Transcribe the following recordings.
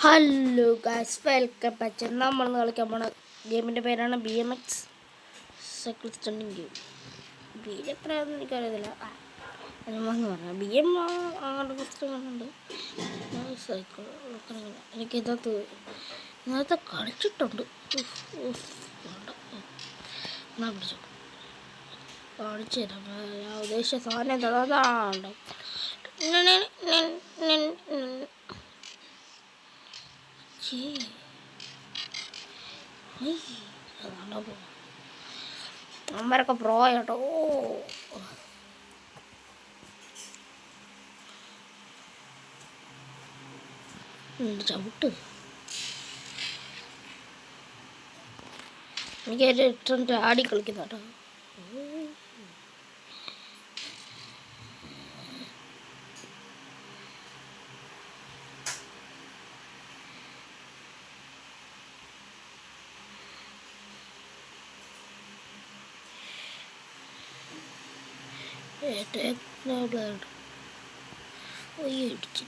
Hello guys, welcome back. നമ്മൾ കളിക്കാൻ പോണ ഗെയിമിൻ്റെ പേരാണ് BMX cycle stunting game. BM എത്രയാണെന്ന് എനിക്കറിയത്തില്ല. എന്ന് പറഞ്ഞാൽ BM അങ്ങോട്ട് കുറച്ച് കാണുന്നുണ്ട്. സൈക്കിൾ നേരത്തെ കളിച്ചിട്ടുണ്ട്. എന്നാ പിടിച്ചു കാണിച്ചു തരാം. ഞാൻ ഉദ്ദേശിച്ച സാധനം തന്നതാണ്ടോ. അമ്മരൊക്കെ പ്രോ കേട്ടോ. ചവിട്ട് എനിക്ക് ഏറ്റവും ഇഷ്ടം ആടി കളിക്കുന്ന കേട്ടോ. ബ്ലേഡ് ഇടിച്ച്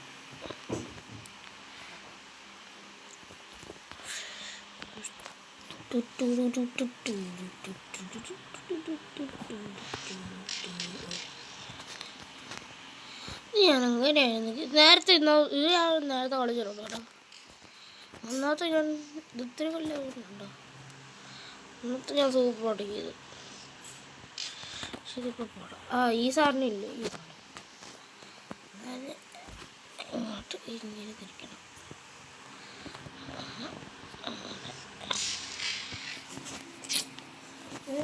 ഞാനങ്ങനെയായിരുന്നു നേരത്തെ നേരത്തെ കളിച്ചിട്ടുണ്ട് കേട്ടോ. ഒന്നാമത്തെ ഞാൻ ഇത്തിരി കൊല്ലമുണ്ടോ അന്നത്തെ ഞാൻ സൂപ്പറായിട്ട് ചെയ്തു. ശരിക്കും പോടാം. ഈ സാറിനില്ലേ ഈ സാധനം അതായത് ഇങ്ങോട്ട് ഇങ്ങനെ തിരിക്കണം.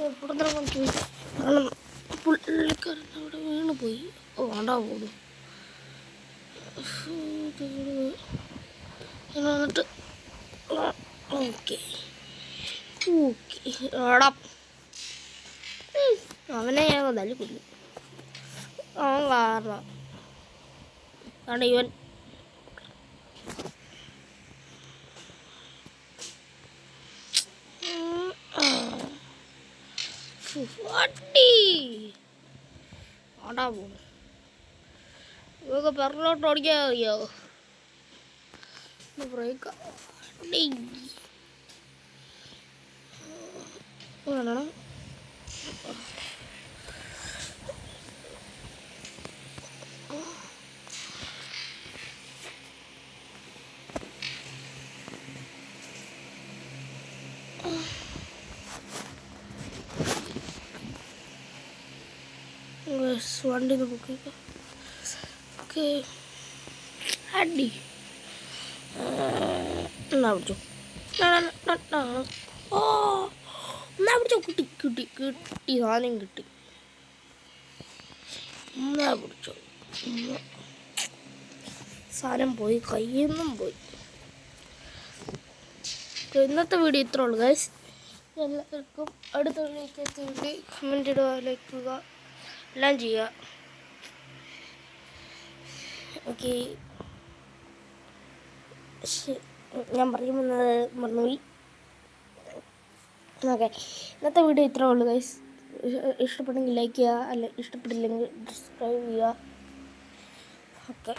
എപ്പോഴും കളിച്ചു കാരണം പുള്ളിക്കാരൻ അവിടെ വീണ് പോയി. വേണ്ടാ പോടും വന്നിട്ട് ഓക്കെ ഓടാ. അവനെ ഞാൻ തല്ലി കൊല്ലു. അവൻ കാരണം ഇവൻ ഓടാ പോണു. ഇവക്ക് പിറകിലോട്ട് ഓടിക്കാൻ അറിയാവോ? ബ്രേക്ക് വേണം. വണ്ടി ബുക്ക് ഓക്കെ അടി എന്നാ പിടിച്ചോ. ഓ എന്നാ പിടിച്ചോ. കിട്ടി കിട്ടി കിട്ടി സാധനം കിട്ടി. എന്നാ പിടിച്ചോ. സാധനം പോയി, കയ്യിൽ നിന്നും പോയി. ഇന്നത്തെ വീഡിയോ ഇത്രേ ഉള്ളൂ ഗൈസ്. എല്ലാവർക്കും അടുത്ത വീഡിയോയ്ക്ക് വേണ്ടി കമൻറ്റ് ഇടുക, ലൈക്ക് ചെയ്യുക, എല്ലാം ചെയ്യുക. ഓക്കെ, ഞാൻ പറയുന്നത് മറന്നുപോയി. ഓക്കെ, ഇന്നത്തെ വീഡിയോ ഇത്രേ ഉള്ളൂ ഗൈസ്. ഇഷ്ടപ്പെട്ടെങ്കിൽ ലൈക്ക് ചെയ്യുക, അല്ല ഇഷ്ടപ്പെട്ടില്ലെങ്കിൽ സബ്സ്ക്രൈബ് ചെയ്യുക. ഓക്കെ.